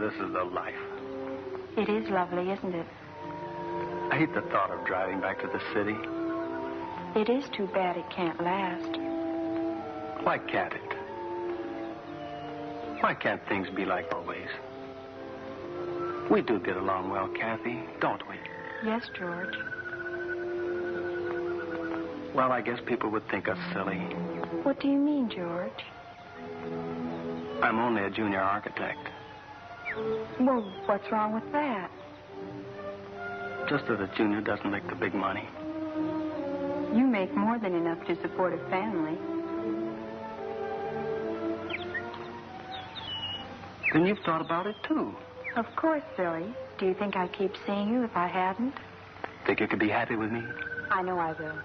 this is the life. It is lovely, isn't it? I hate the thought of driving back to the city. It is too bad it can't last. Why can't it? Why can't things be like always? We do get along well, Kathy, don't we? Yes, George. Well, I guess people would think us silly. What do you mean, George? I'm only a junior architect. Well, what's wrong with that? Just that a junior doesn't make the big money. You make more than enough to support a family. Then you've thought about it, too. Of course, silly. Do you think I'd keep seeing you if I hadn't? Think you could be happy with me? I know I will.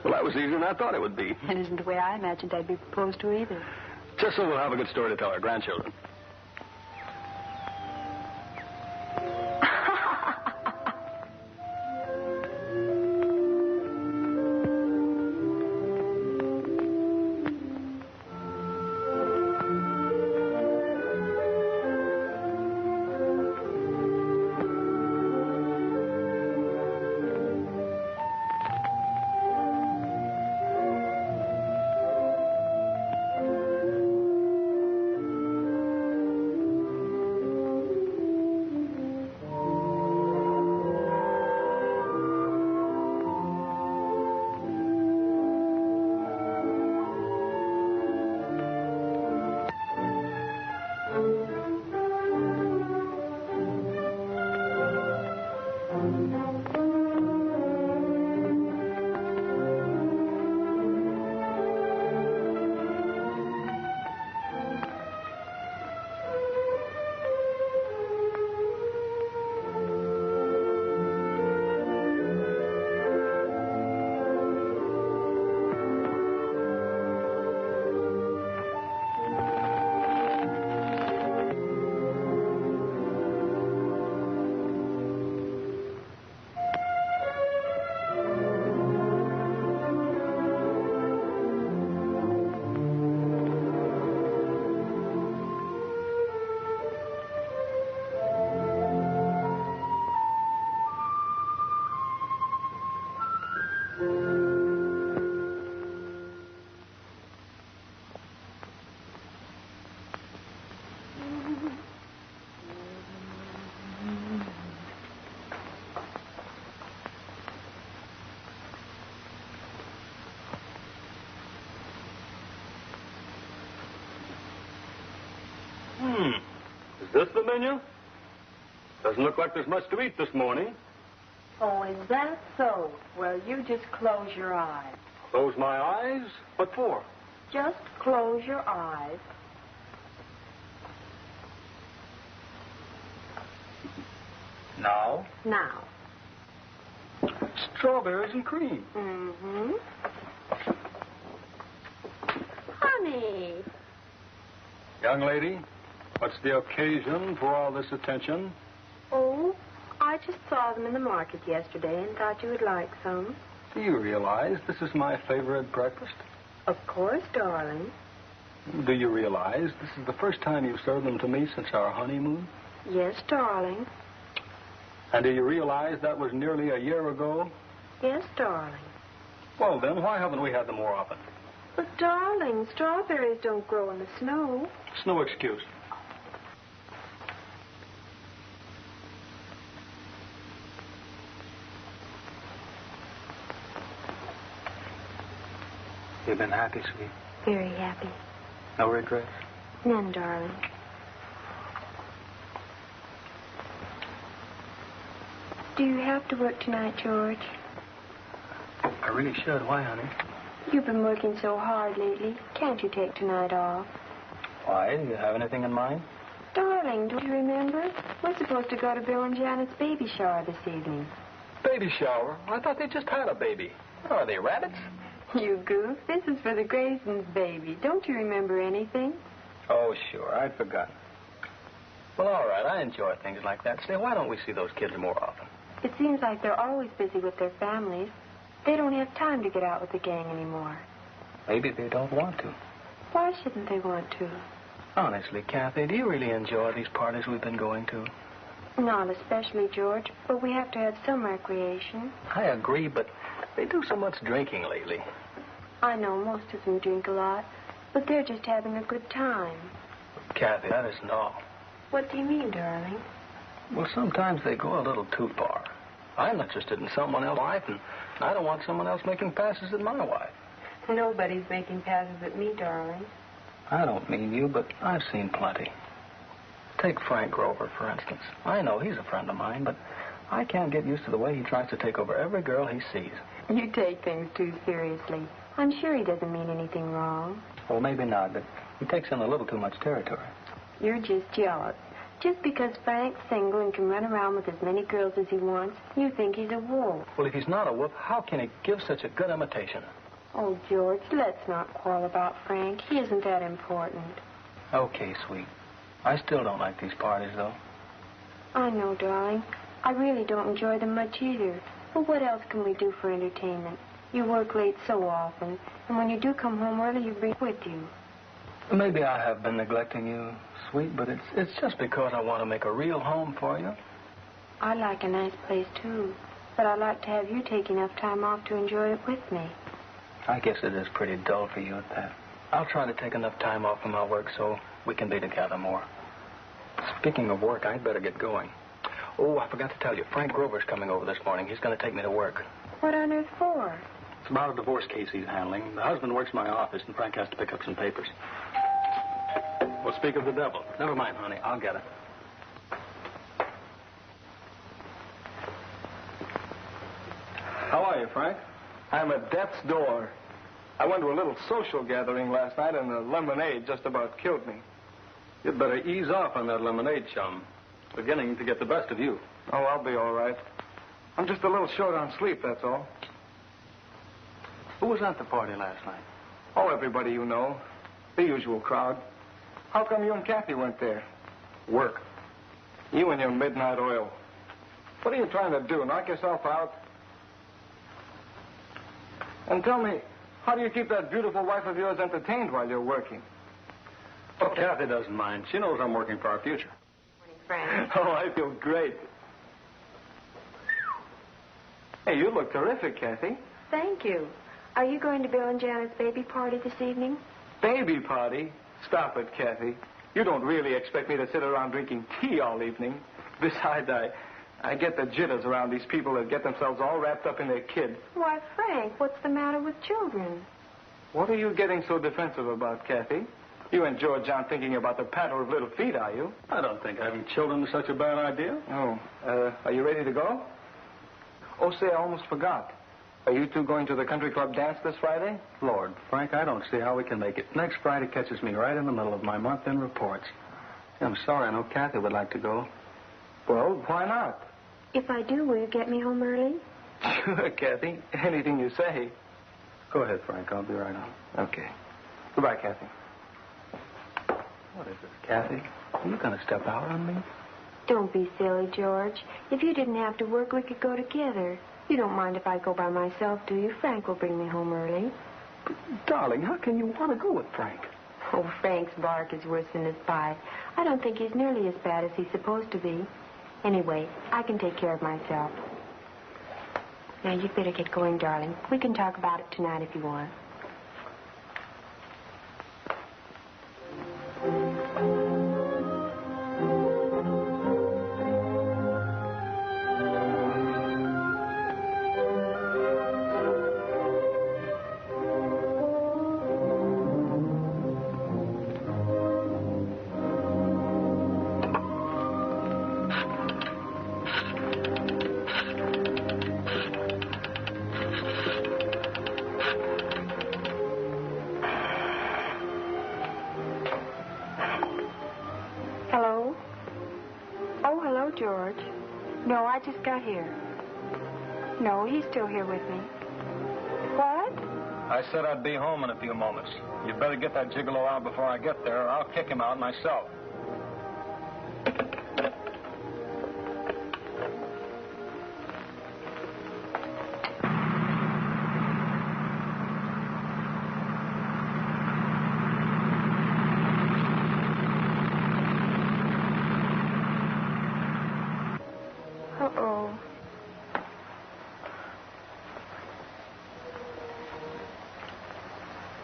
Well, that was easier than I thought it would be. It isn't the way I imagined I'd be proposed to either. Just so we'll have a good story to tell our grandchildren. Is this the menu? Doesn't look like there's much to eat this morning. Oh, is that so? Well, you just close your eyes. Close my eyes? What for? Just close your eyes. Now? Now. Strawberries and cream. Mm-hmm. Honey. Young lady, what's the occasion for all this attention? Oh, I just saw them in the market yesterday and thought you would like some. Do you realize this is my favorite breakfast? Of course, darling. Do you realize this is the first time you've served them to me since our honeymoon? Yes, darling. And do you realize that was nearly a year ago? Yes, darling. Well, then, why haven't we had them more often? But, darling, strawberries don't grow in the snow. It's no excuse. You've been happy, sweet? Very happy. No regrets? None, darling. Do you have to work tonight, George? I really should. Why, honey? You've been working so hard lately. Can't you take tonight off? Why? Do you have anything in mind? Darling, don't you remember? We're supposed to go to Bill and Janet's baby shower this evening. Baby shower? I thought they just had a baby. Are they rabbits? You goof. This is for the Grayson's baby. Don't you remember anything? Oh, sure. I'd forgotten. Well, all right. I enjoy things like that. Say, why don't we see those kids more often? It seems like they're always busy with their families. They don't have time to get out with the gang anymore. Maybe they don't want to. Why shouldn't they want to? Honestly, Kathy, do you really enjoy these parties we've been going to? Not especially, George, but we have to have some recreation. I agree, but they do so much drinking lately. I know most of them drink a lot, but they're just having a good time. Kathy, that isn't all. What do you mean, darling? Well, sometimes they go a little too far. I'm interested in someone else's wife, and I don't want someone else making passes at my wife. Nobody's making passes at me, darling. I don't mean you, but I've seen plenty. Take Frank Grover, for instance. I know he's a friend of mine, but I can't get used to the way he tries to take over every girl he sees. You take things too seriously. I'm sure he doesn't mean anything wrong. Well, maybe not, but he takes in a little too much territory. You're just jealous. Just because Frank's single and can run around with as many girls as he wants, you think he's a wolf. Well, if he's not a wolf, how can he give such a good imitation? Oh, George, let's not quarrel about Frank. He isn't that important. Okay, sweet. I still don't like these parties, though. I know, darling. I really don't enjoy them much either. But what else can we do for entertainment? You work late so often, and when you do come home early, you bring with you. Maybe I have been neglecting you, sweet, but it's just because I want to make a real home for you. I like a nice place, too. But I'd like to have you take enough time off to enjoy it with me. I guess it is pretty dull for you at that. I'll try to take enough time off from my work so we can be together more. Speaking of work, I'd better get going. Oh, I forgot to tell you. Frank Grover's coming over this morning. He's going to take me to work. What on earth for? It's about a divorce case he's handling. The husband works in my office, and Frank has to pick up some papers. We'll speak of the devil. Never mind, honey. I'll get it. How are you, Frank? I'm at death's door. I went to a little social gathering last night, and the lemonade just about killed me. You'd better ease off on that lemonade, chum. It's beginning to get the best of you. Oh, I'll be all right. I'm just a little short on sleep, that's all. Who was at the party last night? Oh, everybody you know. The usual crowd. How come you and Kathy went there? Work. You and your midnight oil. What are you trying to do, knock yourself out? And tell me, how do you keep that beautiful wife of yours entertained while you're working? Oh, Kathy doesn't mind. She knows I'm working for our future. Morning, Frank. Oh, I feel great. Hey, you look terrific, Kathy. Thank you. Are you going to Bill and Janet's baby party this evening? Baby party? Stop it, Kathy. You don't really expect me to sit around drinking tea all evening. Besides, I get the jitters around these people that get themselves all wrapped up in their kid. Why, Frank, what's the matter with children? What are you getting so defensive about, Kathy? You and George aren't thinking about the patter of little feet, are you? I don't think having children is such a bad idea. Oh, are you ready to go? Oh, say, I almost forgot. Are you two going to the country club dance this Friday? Lord, Frank, I don't see how we can make it. Next Friday catches me right in the middle of my month-end reports. I'm sorry, I know Kathy would like to go. Well, why not? If I do, will you get me home early? Sure, Kathy. Anything you say. Go ahead, Frank. I'll be right on. Okay. Goodbye, Kathy. What is this, Kathy? Are you going to step out on me? Don't be silly, George. If you didn't have to work, we could go together. You don't mind if I go by myself, do you? Frank will bring me home early. But, darling, how can you want to go with Frank? Oh, Frank's bark is worse than his bite. I don't think he's nearly as bad as he's supposed to be. Anyway, I can take care of myself. Now, you'd better get going, darling. We can talk about it tonight if you want. Hello? Oh, hello, George. No, I just got here. No, he's still here with me. What? I said I'd be home in a few moments. You'd better get that gigolo out before I get there, or I'll kick him out myself.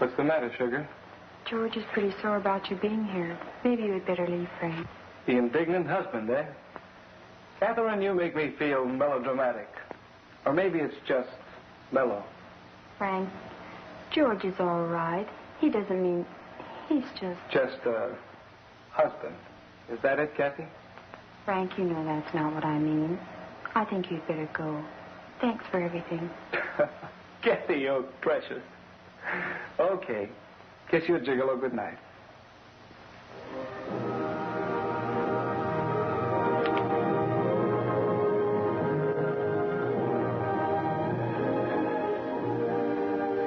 What's the matter, sugar? George is pretty sore about you being here. Maybe you had better leave, Frank. The indignant husband, eh? Catherine, you make me feel melodramatic. Or maybe it's just mellow. Frank, George is all right. He doesn't mean... He's just... Just a husband. Is that it, Kathy? Frank, you know that's not what I mean. I think you'd better go. Thanks for everything. Kathy, you're precious. Okay. Kiss you a gigolo. Good night.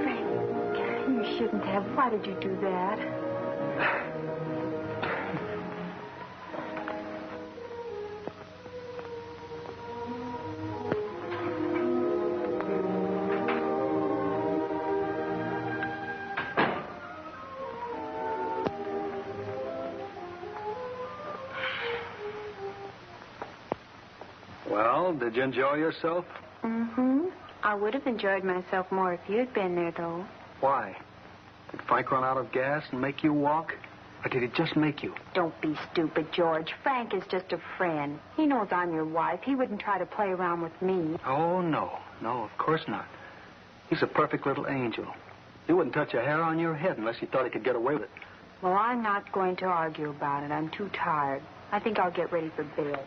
Frank, you shouldn't have. Why did you do that? Well, did you enjoy yourself? Mm-hmm. I would have enjoyed myself more if you'd been there, though. Why? Did Frank run out of gas and make you walk? Or did he just make you? Don't be stupid, George. Frank is just a friend. He knows I'm your wife. He wouldn't try to play around with me. Oh, no. No, of course not. He's a perfect little angel. He wouldn't touch a hair on your head unless he thought he could get away with it. Well, I'm not going to argue about it. I'm too tired. I think I'll get ready for bed.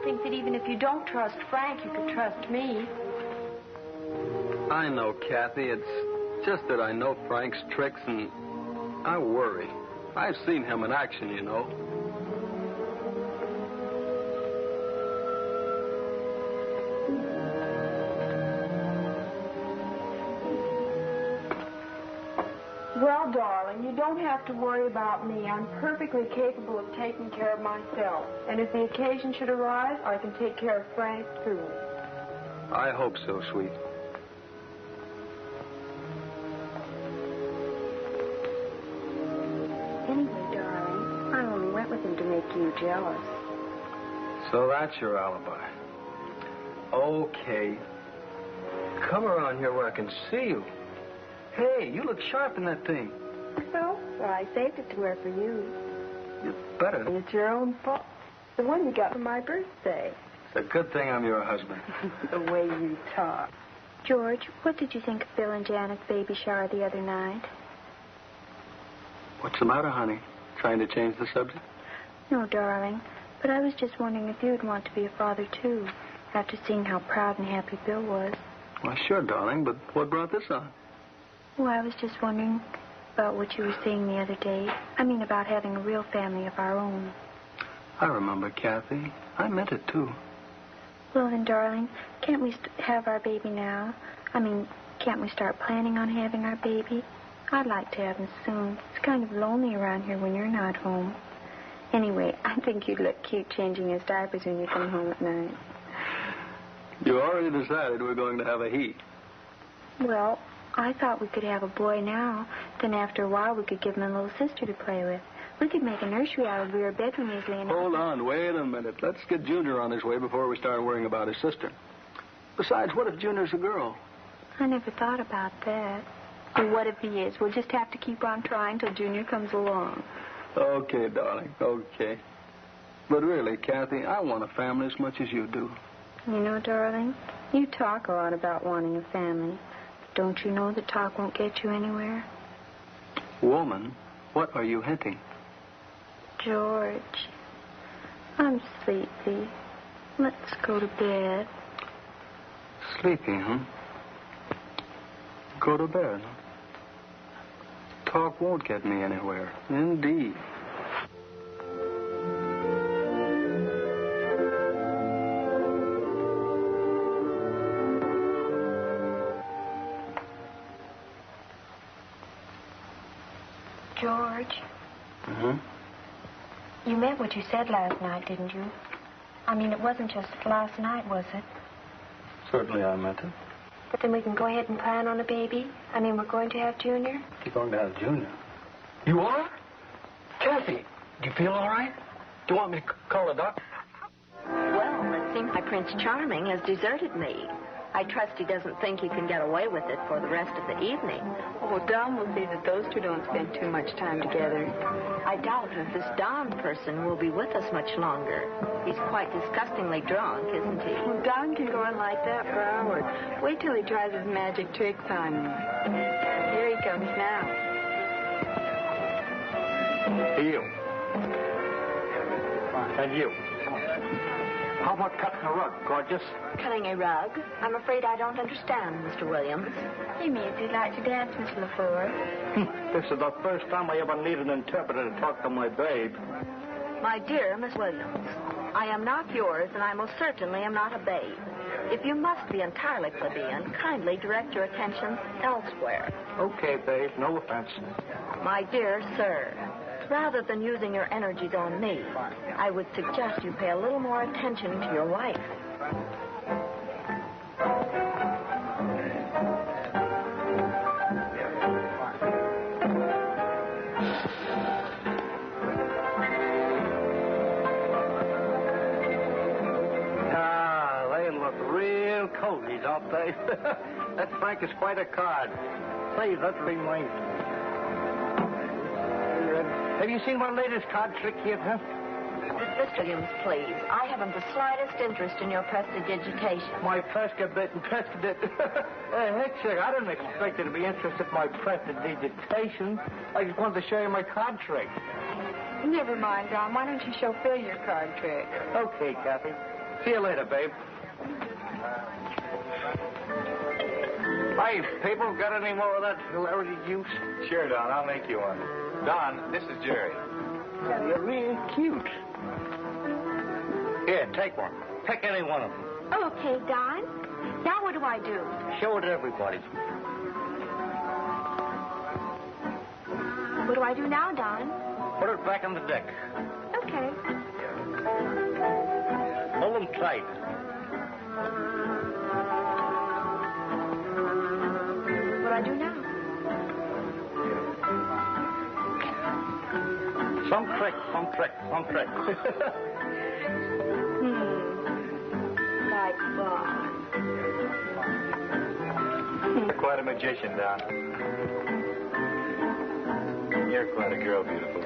Think that even if you don't trust Frank, you could trust me. I know, Kathy. It's just that I know Frank's tricks, and I worry. I've seen him in action, you know. Well, darling, you don't have to worry about me. I'm perfectly capable of taking care of myself. And if the occasion should arise, I can take care of Frank, too. I hope so, sweet. Anyway, darling, I only went with him to make you jealous. So that's your alibi. Okay. Come around here where I can see you. Hey, you look sharp in that thing. Well, I saved it to wear for you. You better. It's your own fault. The one you got for my birthday. It's a good thing I'm your husband. The way you talk. George, what did you think of Bill and Janet's baby shower the other night? What's the matter, honey? Trying to change the subject? No, darling. But I was just wondering if you'd want to be a father, too, after seeing how proud and happy Bill was. Well, sure, darling, but what brought this on? Well, I was just wondering about what you were saying the other day. I mean, about having a real family of our own. I remember, Kathy. I meant it, too. Well, then, darling, can't we have our baby now? I mean, can't we start planning on having our baby? I'd like to have him soon. It's kind of lonely around here when you're not home. Anyway, I think you'd look cute changing his diapers when you come home at night. You already decided we're going to have a he. Well, I thought we could have a boy now. Then after a while, we could give him a little sister to play with. We could make a nursery out of the rear bedroom easily enough. Hold on, wait a minute. Let's get Junior on his way before we start worrying about his sister. Besides, what if Junior's a girl? I never thought about that. Well, what if he is? We'll just have to keep on trying till Junior comes along. Okay, darling, okay. But really, Kathy, I want a family as much as you do. You know, darling, you talk a lot about wanting a family. Don't you know that talk won't get you anywhere? Woman, what are you hinting? George, I'm sleepy. Let's go to bed. Sleepy, huh? Go to bed. Talk won't get me anywhere. Indeed. George. Mm-hmm. You meant what you said last night, didn't you? I mean, it wasn't just last night, was it? Certainly I meant it. But then we can go ahead and plan on a baby? I mean, we're going to have Junior? You're going to have Junior? You are? Kathy, do you feel all right? Do you want me to call a doctor? Well, it seems my Prince Charming has deserted me. I trust he doesn't think he can get away with it for the rest of the evening. Oh, Don will see that those two don't spend too much time together. I doubt if this Don person will be with us much longer. He's quite disgustingly drunk, isn't he? Well, Don can go on like that for hours. Wait till he tries his magic tricks on you. Here he comes now. You. And you. How about cutting a rug, gorgeous? Cutting a rug? I'm afraid I don't understand, Mr. Williams. He means he'd like to dance, Miss LaFleur. This is the first time I ever need an interpreter to talk to my babe. My dear Miss Williams, I am not yours, and I most certainly am not a babe. If you must be entirely plebeian, kindly direct your attention elsewhere. Okay, babe, no offense. My dear sir, rather than using your energies on me, I would suggest you pay a little more attention to your wife. They look real cozy, don't they? That Frank is quite a card. Say, that's mine. Have you seen my latest card trick yet, huh? Mr. Williams, please. I haven't the slightest interest in your prestidigitation. My prestidigitation. Heck, sir, I didn't expect you to be interested in my prestidigitation. I just wanted to show you my card trick. Never mind, Don. Why don't you show Phil your card trick? Okay, Kathy. See you later, babe. Hey, people, got any more of that hilarity juice? Sure, Don. I'll make you one. Don, this is Jerry. You're real cute. Here, take one. Pick any one of them. Okay, Don. Now what do I do? Show it to everybody. What do I do now, Don? Put it back on the deck. Okay. Hold them tight. What do I do now? Some trick. Like fun. You're quite a magician, Don. You're quite a girl, beautiful.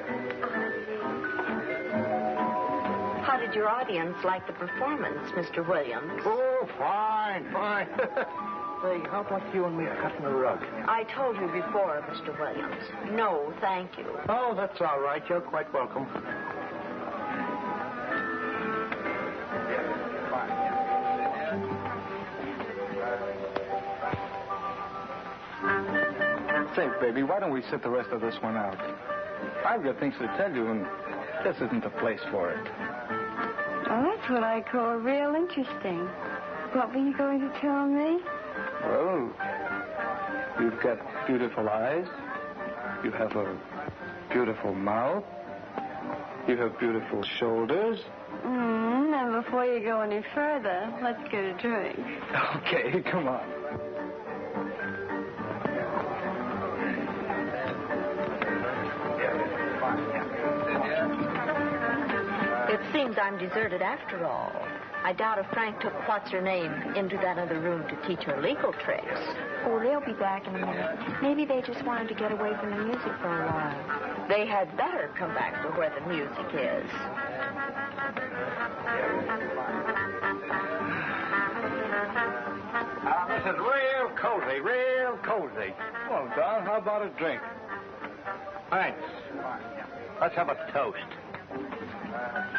How did your audience like the performance, Mr. Williams? Oh, fine. Say, how about you and me cutting a rug? I told you before, Mr. Williams. No, thank you. Oh, that's all right. You're quite welcome. Say, baby, why don't we sit the rest of this one out? I've got things to tell you, and this isn't the place for it. Oh, that's what I call real interesting. What were you going to tell me? Well, you've got beautiful eyes. You have a beautiful mouth. You have beautiful shoulders. And before you go any further, let's get a drink. Okay, come on. It seems I'm deserted after all. I doubt if Frank took what's-her-name into that other room to teach her legal tricks. Oh, they'll be back in a minute. Maybe they just wanted to get away from the music for a while. They had better come back to where the music is. This is real cozy. Well, Don, how about a drink? Thanks. Let's have a toast.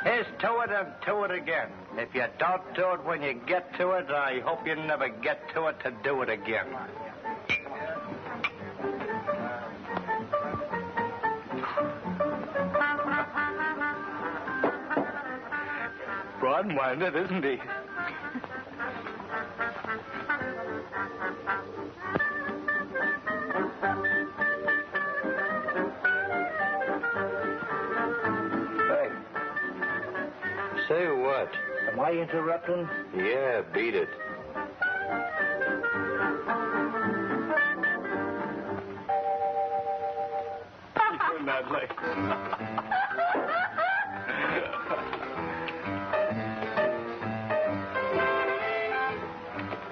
Here's to it and to it again. If you don't do it when you get to it, I hope you never get to it to do it again. Broad-minded, isn't he? Say what? Am I interrupting? Yeah, beat it. in that leg.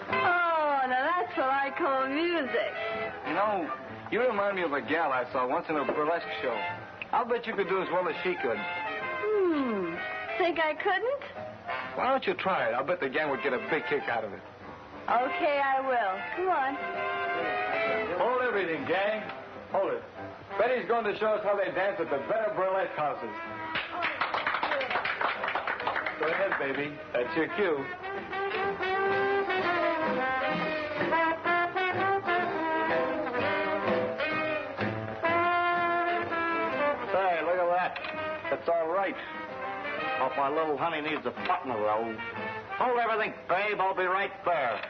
Oh, now that's what I call music. You know, you remind me of a gal I saw once in a burlesque show. I'll bet you could do as well as she could. Think I couldn't? Why don't you try it? I'll bet the gang would get a big kick out of it. Okay, I will. Come on. Hold everything, gang. Hold it. Betty's going to show us how they dance at the better burlesque houses. Go ahead, baby. That's your cue. Say, look at that. That's all right. Hope my little honey needs a partner, though. Hold everything, babe. I'll be right there.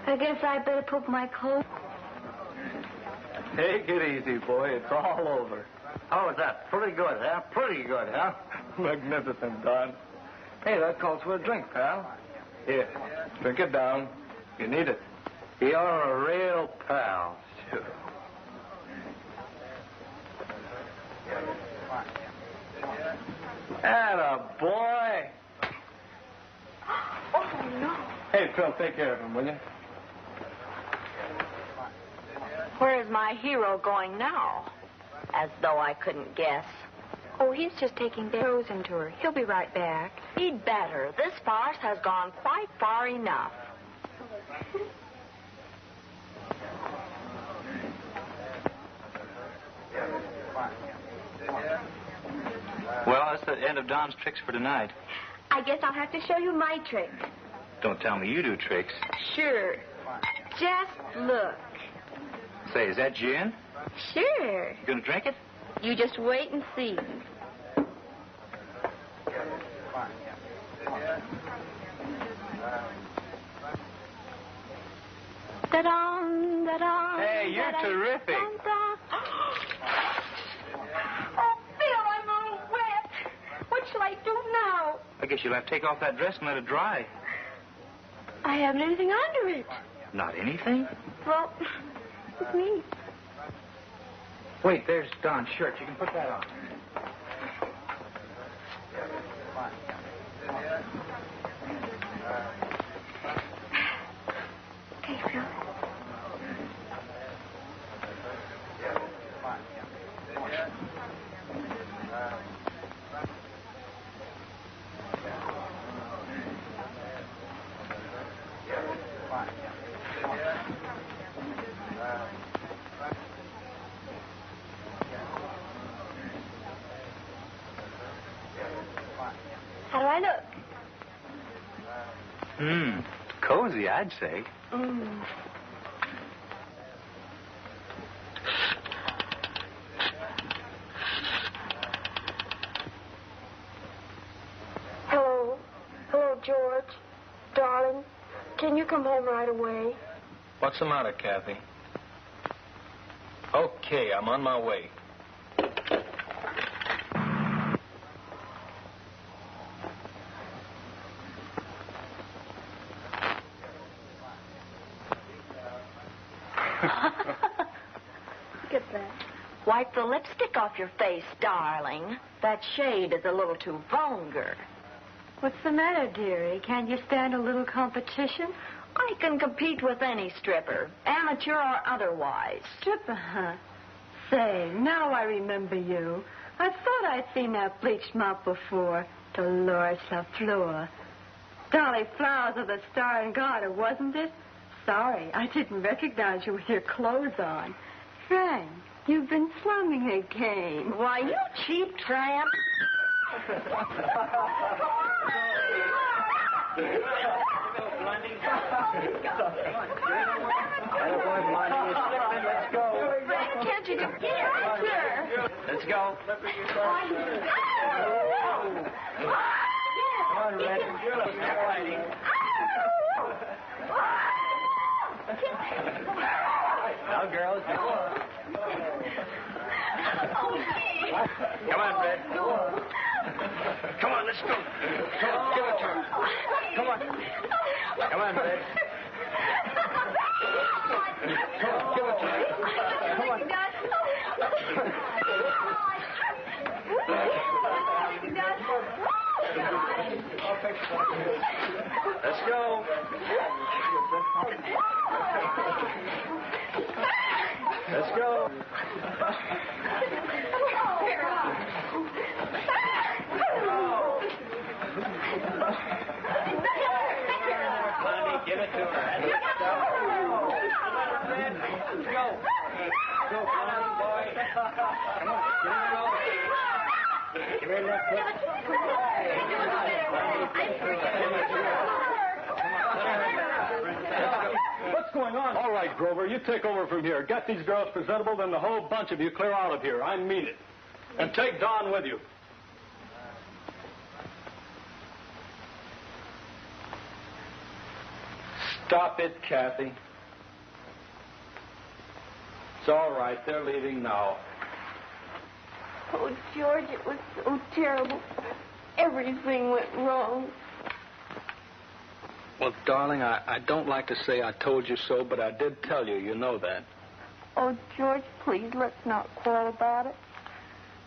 I guess I better put my clothes. Take it easy, boy. It's all over. How is that? Pretty good, huh? Pretty good, huh? Magnificent, Don. Hey, that calls for a drink, pal. Here, drink it down. You need it. You're a real pal. Sure. Atta boy. Oh, no. Hey, Phil, take care of him, will you? Where's my hero going now? As though I couldn't guess. Oh, he's just taking the frozen tour. He'll be right back. He'd better. This farce has gone quite far enough. Well, that's the end of Don's tricks for tonight. I guess I'll have to show you my trick. Don't tell me you do tricks. Sure. Just look. Say, is that gin? Sure. You gonna drink it? You just wait and see. Da-dum, da-dum. Hey, you're da-dum, terrific. da-dum. Oh, Phil, I'm all wet. What shall I do now? I guess you'll have to take off that dress and let it dry. I haven't anything under it. Not anything? Well, it's me. Wait, there's Don's shirt. You can put that on. Okay, Phil. How do I look? Cozy, I'd say. Hello. Hello, George. Darling, can you come home right away? What's the matter, Kathy? Okay, I'm on my way. Look at that. Wipe the lipstick off your face, darling. That shade is a little too vulgar. What's the matter, dearie? Can't you stand a little competition? I can compete with any stripper, amateur or otherwise. Stripper, huh? Say, now I remember you. I thought I'd seen that bleached mop before. Dolores LaFleur. Dolly Flowers of the Star and Garter, wasn't it? sorry. I didn't recognize you with your clothes on. Frank, you've been slumming again. Why, you cheap tramp. Let's go. Frank, can't you just get out here? Let's go. Come on, Red. Now, girls. Come on, Red. Come on, let's go. Come on, give it to her. Come on. Come on, Red. Come on, give it to her. Come on. Let's go. Let's go. Honey, give it to her. Let's go. Go, come on, boy. Come on, give it over. What's going on? All right, Grover, you take over from here. Get these girls presentable, then the whole bunch of you clear out of here. I mean it. And take Don with you. Stop it, Kathy. It's all right. They're leaving now. Oh, George, it was so terrible. Everything went wrong. Well, darling, I don't like to say I told you so, but I did tell you. You know that. Oh, George, please, let's not quarrel about it.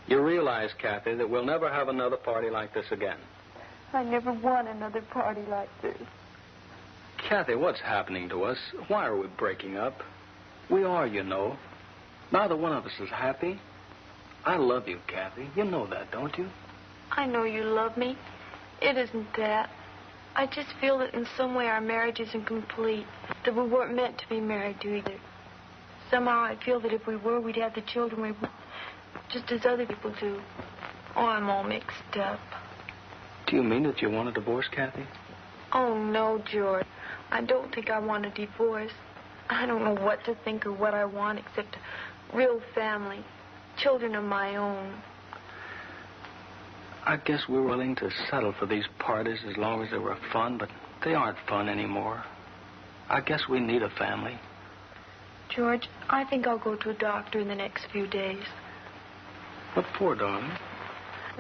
You realize, Kathy, that we'll never have another party like this again. I never want another party like this. Kathy, what's happening to us? Why are we breaking up? We are, you know. Neither one of us is happy. I love you, Kathy. You know that, don't you? I know you love me. It isn't that. I just feel that in some way our marriage isn't complete, that we weren't meant to be married to either. Somehow I feel that if we were, we'd have the children we want, just as other people do. Oh, I'm all mixed up. Do you mean that you want a divorce, Kathy? Oh, no, George. I don't think I want a divorce. I don't know what to think or what I want except a real family, children of my own. I guess we're willing to settle for these parties as long as they were fun, but they aren't fun anymore. I guess we need a family. George, I think I'll go to a doctor in the next few days. What for, darling?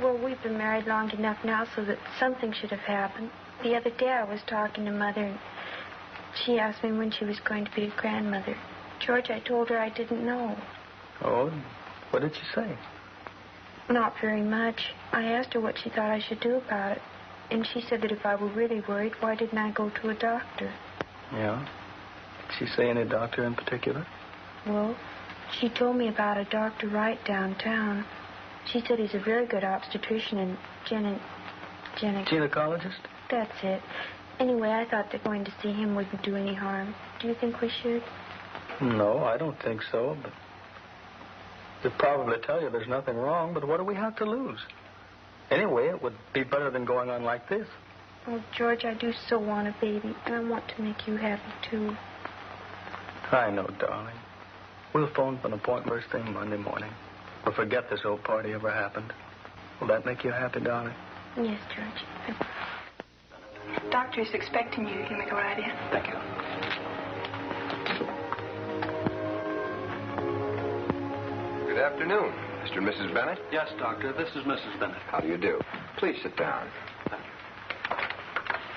Well, we've been married long enough now so that something should have happened. The other day I was talking to Mother, and she asked me when she was going to be a grandmother. George, I told her I didn't know. Oh, what did she say? Not very much. I asked her what she thought I should do about it. And she said that if I were really worried, why didn't I go to a doctor? Yeah? Did she say any doctor in particular? Well, she told me about a Dr. Wright downtown. She said he's a very good obstetrician and Gynecologist? That's it. Anyway, I thought that going to see him wouldn't do any harm. Do you think we should? No, I don't think so, but they'll probably tell you there's nothing wrong, but what do we have to lose? Anyway, it would be better than going on like this. Oh, George, I do so want a baby, and I want to make you happy, too. I know, darling. We'll phone for an appointment first thing Monday morning. We'll forget this old party ever happened. Will that make you happy, darling? Yes, George. Doctor's expecting you. You can go right in. Thank you. Good afternoon, Mr. and Mrs. Bennett. Yes, Doctor. This is Mrs. Bennett. How do you do? Please sit down.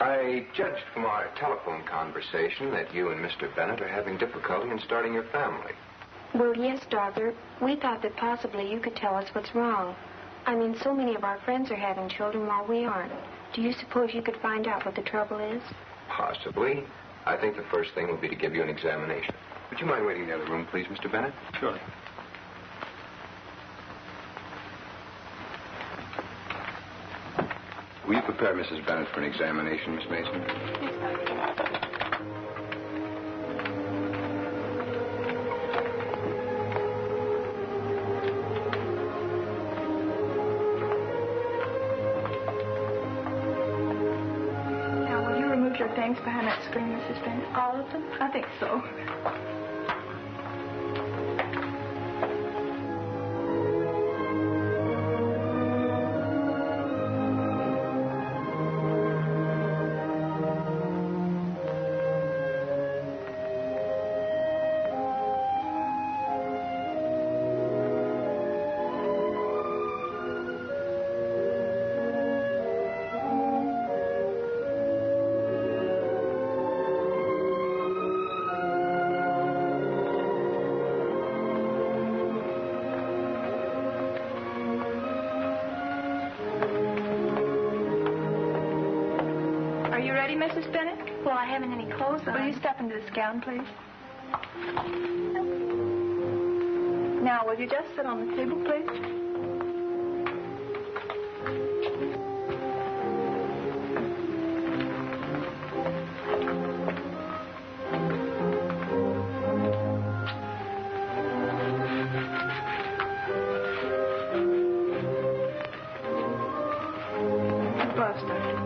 I judged from our telephone conversation that you and Mr. Bennett are having difficulty in starting your family. Well, yes, Doctor. We thought that possibly you could tell us what's wrong. I mean, so many of our friends are having children while we aren't. Do you suppose you could find out what the trouble is? Possibly. I think the first thing would be to give you an examination. Would you mind waiting in the other room, please, Mr. Bennett? Surely. Will you prepare Mrs. Bennett for an examination, Miss Mason? things behind that screen, Mrs. Bennett? All of them? I think so. Mrs. Bennett? Well, I haven't any clothes on. Will you step into this gown, please? Now, will you just sit on the table, please? Gloves, Doctor.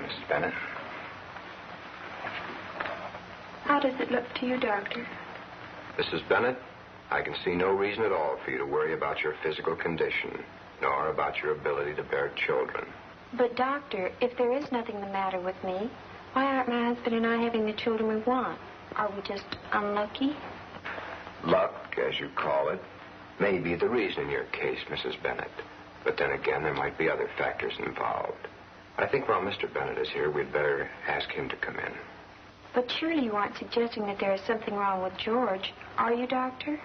Mrs. Bennett. How does it look to you, Doctor? Mrs. Bennett, I can see no reason at all for you to worry about your physical condition, nor about your ability to bear children. But, Doctor, if there is nothing the matter with me, why aren't my husband and I having the children we want? Are we just unlucky? Luck, as you call it, may be the reason in your case, Mrs. Bennett. But then again, there might be other factors involved. I think while Mr. Bennett is here, we'd better ask him to come in. But surely you aren't suggesting that there is something wrong with George, are you, Doctor?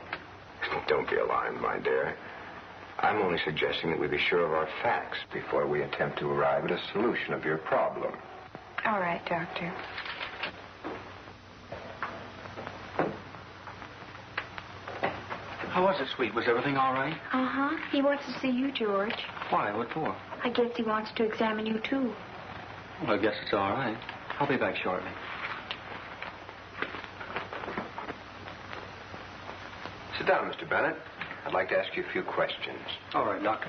Don't be alarmed, my dear. I'm only suggesting that we be sure of our facts before we attempt to arrive at a solution of your problem. All right, Doctor. How was it, sweet? Was everything all right? Uh-huh. He wants to see you, George. Why? What for? I guess he wants to examine you, too. Well, I guess it's all right. I'll be back shortly. Sit down, Mr. Bennett. I'd like to ask you a few questions. All right, Doctor.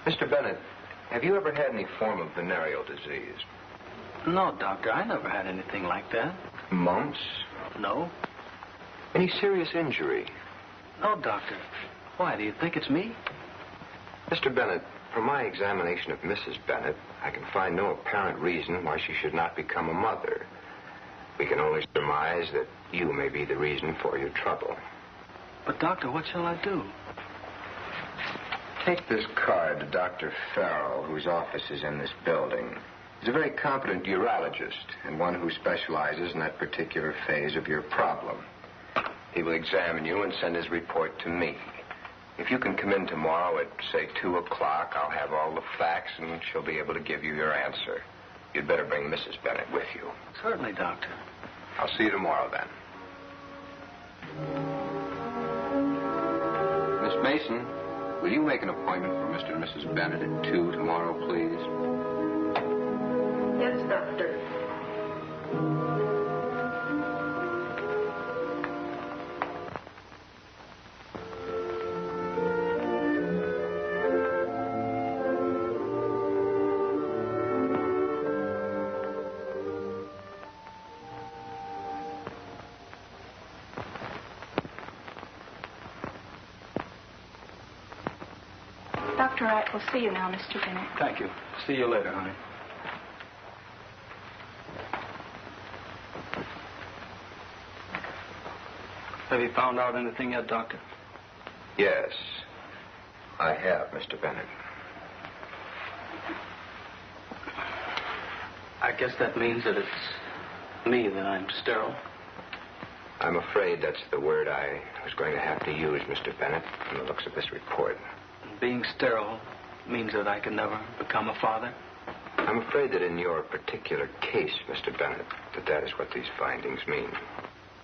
Mr. Bennett, have you ever had any form of venereal disease? No, Doctor. I never had anything like that. Mumps? No. Any serious injury? No, Doctor. Why, do you think it's me? Mr. Bennett, from my examination of Mrs. Bennett, I can find no apparent reason why she should not become a mother. We can only surmise that you may be the reason for your trouble. But, Doctor, what shall I do? Take this card to Dr. Farrell, whose office is in this building. He's a very competent urologist and one who specializes in that particular phase of your problem. He will examine you and send his report to me. If you can come in tomorrow at, say, 2 o'clock, I'll have all the facts and she'll be able to give you your answer. You'd better bring Mrs. Bennett with you. Certainly, Doctor. I'll see you tomorrow, then. Miss Mason, will you make an appointment for Mr. and Mrs. Bennett at 2 tomorrow, please? Yes, Doctor. Dr. Wright will see you now, Mr. Bennett. Thank you. See you later, honey. Have you found out anything yet, Doctor? Yes, I have, Mr. Bennett. I guess that means that it's me, that I'm sterile. I'm afraid that's the word I was going to have to use, Mr. Bennett, from the looks of this report. Being sterile means that I can never become a father? I'm afraid that in your particular case, Mr. Bennett, that is what these findings mean.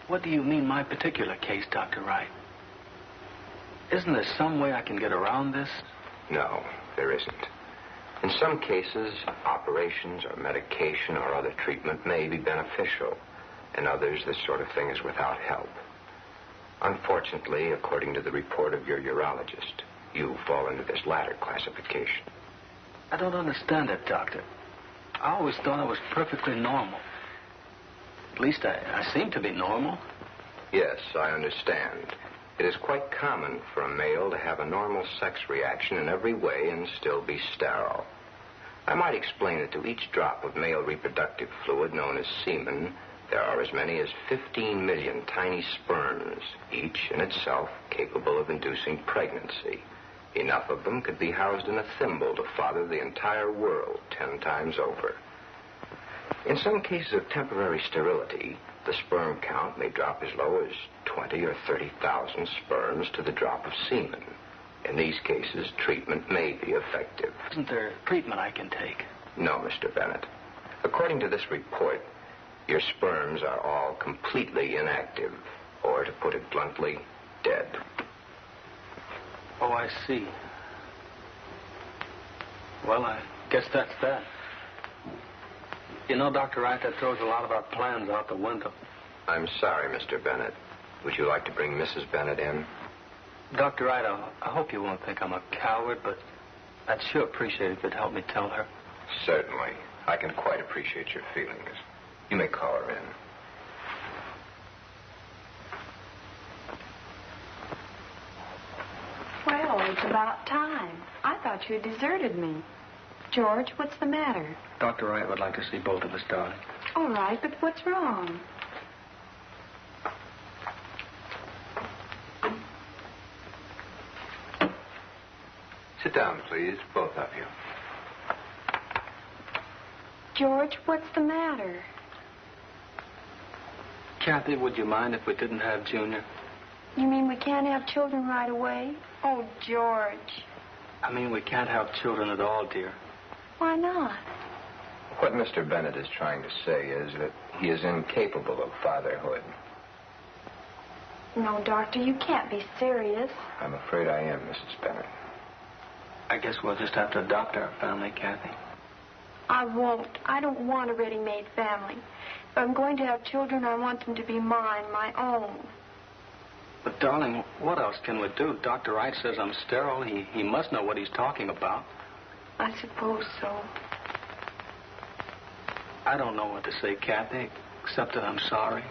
What do you mean, my particular case, Dr. Wright? Isn't there some way I can get around this? No, there isn't. In some cases, operations or medication or other treatment may be beneficial. In others, this sort of thing is without help. Unfortunately, according to the report of your urologist, you fall into this latter classification. I don't understand it, Doctor. I always thought I was perfectly normal. At least I seem to be normal. Yes, I understand. It is quite common for a male to have a normal sex reaction in every way and still be sterile. I might explain that to each drop of male reproductive fluid known as semen, there are as many as 15 million tiny sperms, each in itself capable of inducing pregnancy. Enough of them could be housed in a thimble to father the entire world 10 times over. In some cases of temporary sterility, the sperm count may drop as low as 20 or 30,000 sperms to the drop of semen. In these cases, treatment may be effective. Isn't there treatment I can take? No, Mr. Bennett. According to this report, your sperms are all completely inactive, or to put it bluntly, dead. Oh, I see. Well, I guess that's that. You know, Dr. Wright, that throws a lot of our plans out the window. I'm sorry, Mr. Bennett. Would you like to bring Mrs. Bennett in? Dr. Wright, I hope you won't think I'm a coward, but I'd sure appreciate it if you'd help me tell her. Certainly. I can quite appreciate your feelings. You may call her in. Well, it's about time. I thought you had deserted me. George, what's the matter? Dr. Wright would like to see both of us, darling. All right, but what's wrong? Sit down, please, both of you. George, what's the matter? Kathy, would you mind if we didn't have Junior? You mean we can't have children right away? Oh, George. I mean, we can't have children at all, dear. Why not? What Mr. Bennett is trying to say is that he is incapable of fatherhood. No, Doctor, you can't be serious. I'm afraid I am, Mrs. Bennett. I guess we'll just have to adopt our family, Kathy. I won't. I don't want a ready-made family. If I'm going to have children, I want them to be mine, my own. But, darling, what else can we do? Dr. Wright says I'm sterile. He must know what he's talking about. I suppose so. I don't know what to say, Kathy, except that I'm sorry.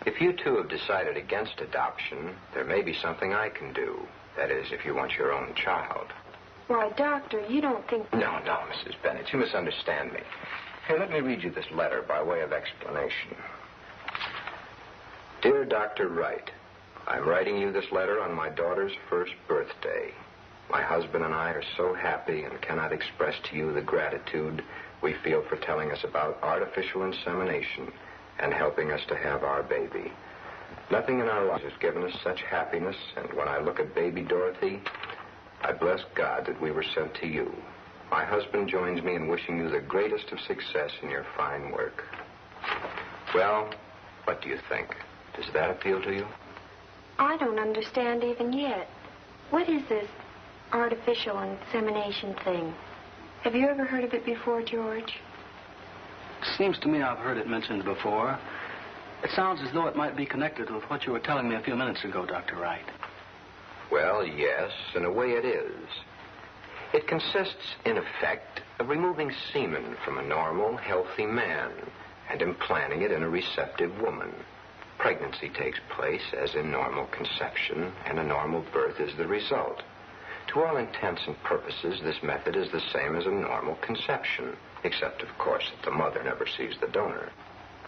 If you two have decided against adoption, there may be something I can do. That is, if you want your own child. Why, Doctor, you don't think... No, Mrs. Bennett, you misunderstand me. Here, let me read you this letter by way of explanation. Dear Dr. Wright, I'm writing you this letter on my daughter's first birthday. My husband and I are so happy and cannot express to you the gratitude we feel for telling us about artificial insemination and helping us to have our baby. Nothing in our lives has given us such happiness, and when I look at baby Dorothy, I bless God that we were sent to you. My husband joins me in wishing you the greatest of success in your fine work. Well, what do you think? Does that appeal to you? I don't understand even yet. What is this artificial insemination thing? Have you ever heard of it before, George? Seems to me I've heard it mentioned before. It sounds as though it might be connected with what you were telling me a few minutes ago, Dr. Wright. Well, yes, in a way it is. It consists, in effect, of removing semen from a normal, healthy man and implanting it in a receptive woman. Pregnancy takes place as in normal conception, and a normal birth is the result. To all intents and purposes, this method is the same as a normal conception, except, of course, that the mother never sees the donor.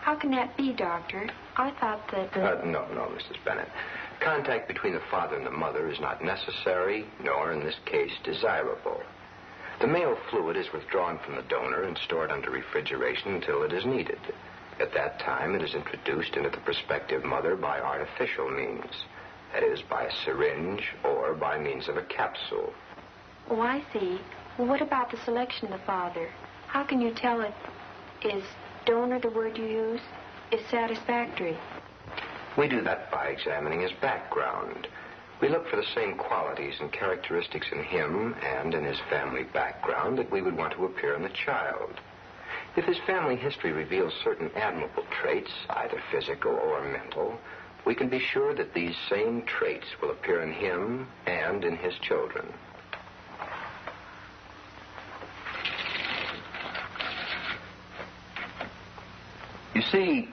How can that be, Doctor? I thought that... No, Mrs. Bennett. Contact between the father and the mother is not necessary, nor, in this case, desirable. The male fluid is withdrawn from the donor and stored under refrigeration until it is needed. At that time, it is introduced into the prospective mother by artificial means. That is, by a syringe or by means of a capsule. Oh, I see. Well, what about the selection of the father? How can you tell if is donor, the word you use, is satisfactory? We do that by examining his background. We look for the same qualities and characteristics in him and in his family background that we would want to appear in the child. If his family history reveals certain admirable traits, either physical or mental, we can be sure that these same traits will appear in him and in his children. You see,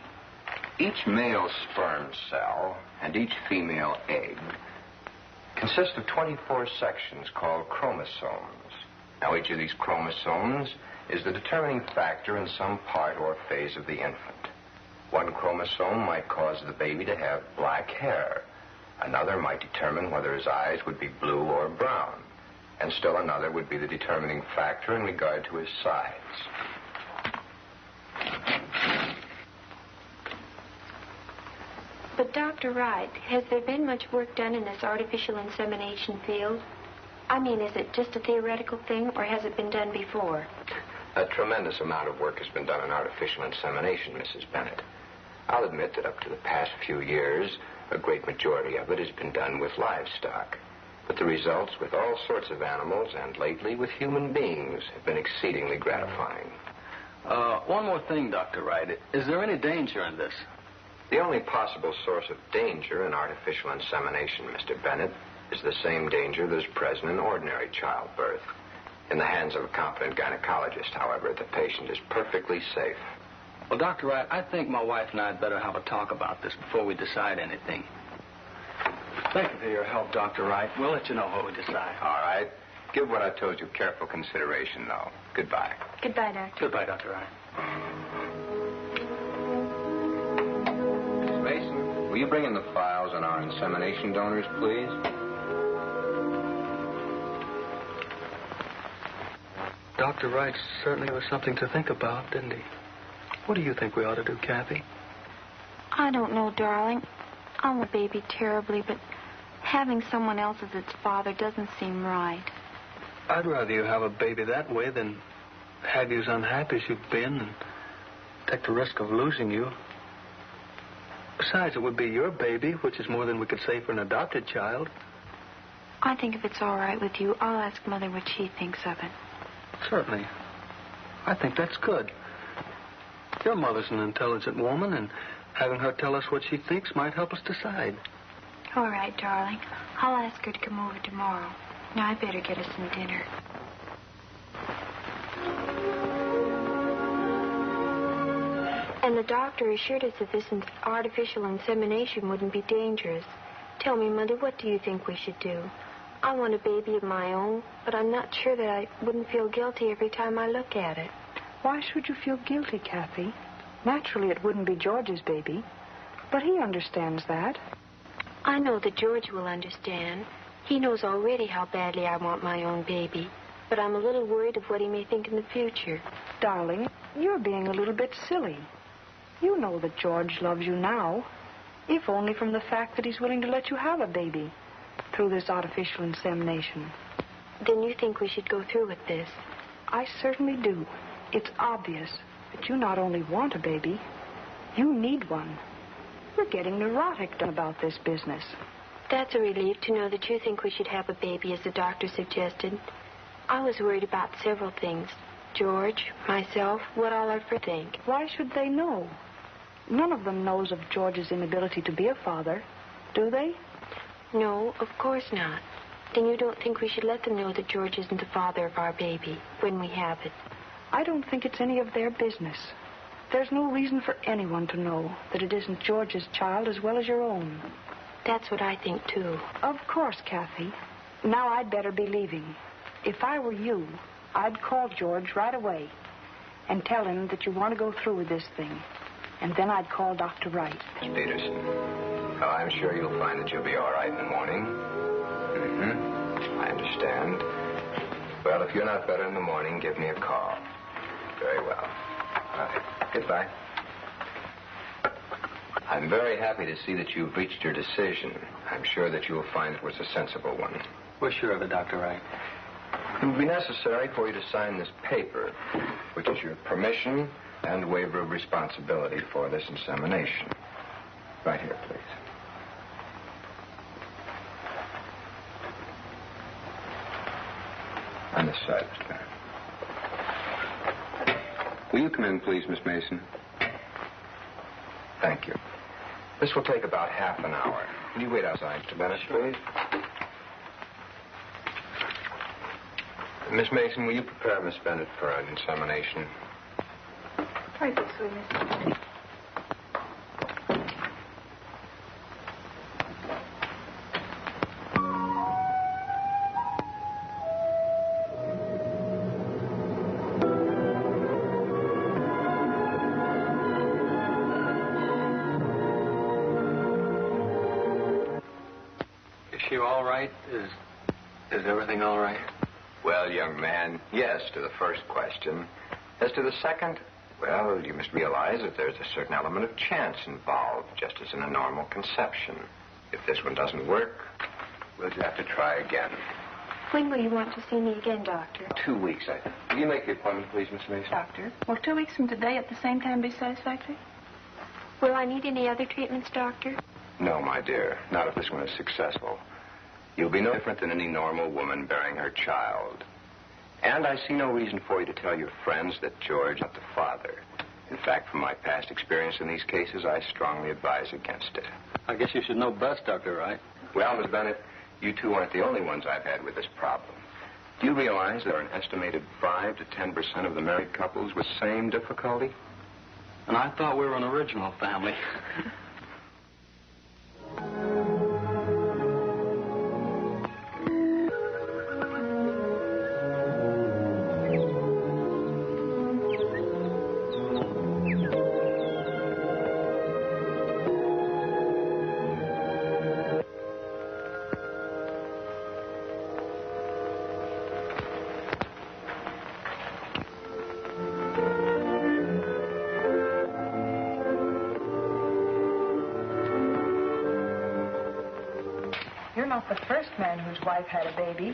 each male sperm cell and each female egg consist of 24 sections called chromosomes. Now, each of these chromosomes is the determining factor in some part or phase of the infant. One chromosome might cause the baby to have black hair. Another might determine whether his eyes would be blue or brown. And still another would be the determining factor in regard to his size. But Dr. Wright, has there been much work done in this artificial insemination field? I mean, is it just a theoretical thing, or has it been done before? A tremendous amount of work has been done on artificial insemination, Mrs. Bennett. I'll admit that up to the past few years, a great majority of it has been done with livestock. But the results with all sorts of animals, and lately with human beings, have been exceedingly gratifying. One more thing, Dr. Wright. Is there any danger in this? The only possible source of danger in artificial insemination, Mr. Bennett, is the same danger that is present in ordinary childbirth. In the hands of a competent gynecologist, however, the patient is perfectly safe. Well, Dr. Wright, I think my wife and I had better have a talk about this before we decide anything. Thank you for your help, Dr. Wright. We'll let you know what we decide. All right. Give what I told you careful consideration, though. Goodbye. Goodbye, Doctor. Goodbye, Dr. Wright. Miss Mason, will you bring in the files on our insemination donors, please? Dr. Wright certainly was something to think about, didn't he? What do you think we ought to do, Kathy? I don't know, darling. I want a baby terribly, but having someone else as its father doesn't seem right. I'd rather you have a baby that way than have you as unhappy as you've been and take the risk of losing you. Besides, it would be your baby, which is more than we could say for an adopted child. I think if it's all right with you, I'll ask Mother what she thinks of it. Certainly. I think that's good. Your mother's an intelligent woman, and having her tell us what she thinks might help us decide. All right, darling. I'll ask her to come over tomorrow. Now, I better get us some dinner. And the doctor assured us that this artificial insemination wouldn't be dangerous. Tell me, Mother, what do you think we should do? I want a baby of my own, but I'm not sure that I wouldn't feel guilty every time I look at it. Why should you feel guilty, Kathy? Naturally, it wouldn't be George's baby, but he understands that. I know that George will understand. He knows already how badly I want my own baby, but I'm a little worried of what he may think in the future. Darling, you're being a little bit silly. You know that George loves you now, if only from the fact that he's willing to let you have a baby through this artificial insemination. Then you think we should go through with this? I certainly do. It's obvious that you not only want a baby, you need one. You're getting neurotic about this business. That's a relief to know that you think we should have a baby, as the doctor suggested. I was worried about several things. George, myself, what all our friends think. Why should they know? None of them knows of George's inability to be a father, do they? No, of course not. Then you don't think we should let them know that George isn't the father of our baby when we have it? I don't think it's any of their business. There's no reason for anyone to know that it isn't George's child as well as your own. That's what I think, too. Of course, Kathy. Now I'd better be leaving. If I were you, I'd call George right away and tell him that you want to go through with this thing. And then I'd call Dr. Wright. Miss Peterson, I'm sure you'll find that you'll be all right in the morning. I understand. Well, if you're not better in the morning, give me a call. Very well. All right. Goodbye. I'm very happy to see that you've reached your decision. I'm sure that you'll find it was a sensible one. We're sure of it, Dr. Wright. It will be necessary for you to sign this paper, which is your permission and waiver of responsibility for this insemination. Right here, please. On this side, Mr. Bennett. Will you come in, please, Miss Mason? Thank you. This will take about half an hour. Will you wait outside, Mr. Bennett, please? Miss Mason, will you prepare Miss Bennett for an insemination? Right this way, Mr. Bennett. Is she all right? Is everything all right? Well, young man, yes to the first question. As to the second, well, you must realize that there's a certain element of chance involved, just as in a normal conception. If this one doesn't work, we'll just have to try again. When will you want to see me again, Doctor? 2 weeks, I think. Will you make the appointment, please, Miss Mason? Doctor, will 2 weeks from today at the same time be satisfactory? Will I need any other treatments, Doctor? No, my dear. Not if this one is successful. You'll be no different than any normal woman bearing her child. And I see no reason for you to tell your friends that George is not the father. In fact, from my past experience in these cases, I strongly advise against it. I guess you should know best, Dr. Wright. Well, Miss Bennett, you two aren't the only ones I've had with this problem. Do you realize there are an estimated 5 to 10% of the married couples with the same difficulty? And I thought we were an original family. You're not the first man whose wife had a baby.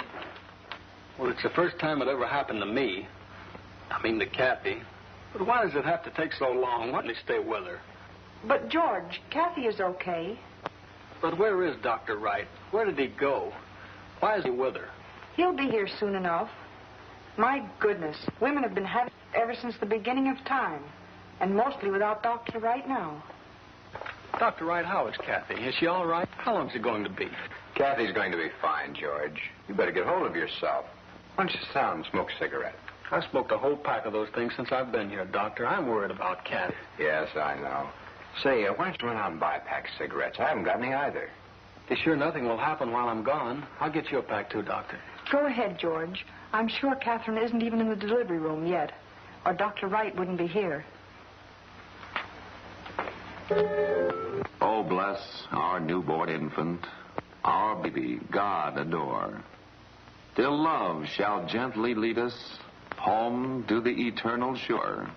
Well, it's the first time it ever happened to me. I mean to Kathy. But why does it have to take so long? Why don't you stay with her? But, George, Kathy is okay. But where is Dr. Wright? Where did he go? Why is he with her? He'll be here soon enough. My goodness, women have been having it ever since the beginning of time. And mostly without Dr. Wright now. Dr. Wright, how is Kathy? Is she all right? How long is it going to be? Kathy's going to be fine, George. You better get hold of yourself. Why don't you sit down and smoke a cigarette? I've smoked a whole pack of those things since I've been here, Doctor. I'm worried about Kathy. Yes, I know. Say, why don't you run out and buy a pack of cigarettes? I haven't got any either. Be sure nothing will happen while I'm gone. I'll get you a pack too, Doctor. Go ahead, George. I'm sure Catherine isn't even in the delivery room yet. Or Dr. Wright wouldn't be here. Oh, bless our newborn infant, our baby God adore. Till love shall gently lead us home to the eternal shore.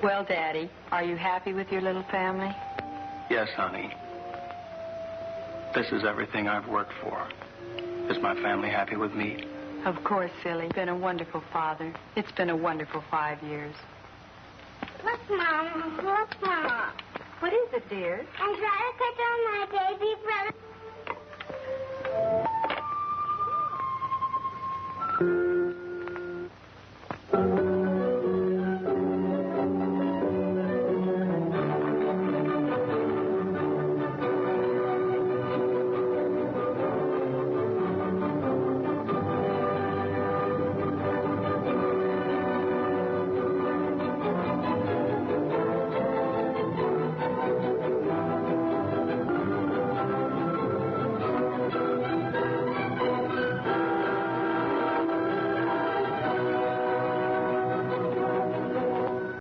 Well, Daddy, are you happy with your little family? Yes, honey. This is everything I've worked for. Is my family happy with me? Of course, silly. You've been a wonderful father. It's been a wonderful 5 years. Look, Mom. Look, Mom. What is it, dear? I'm trying to catch on my baby brother.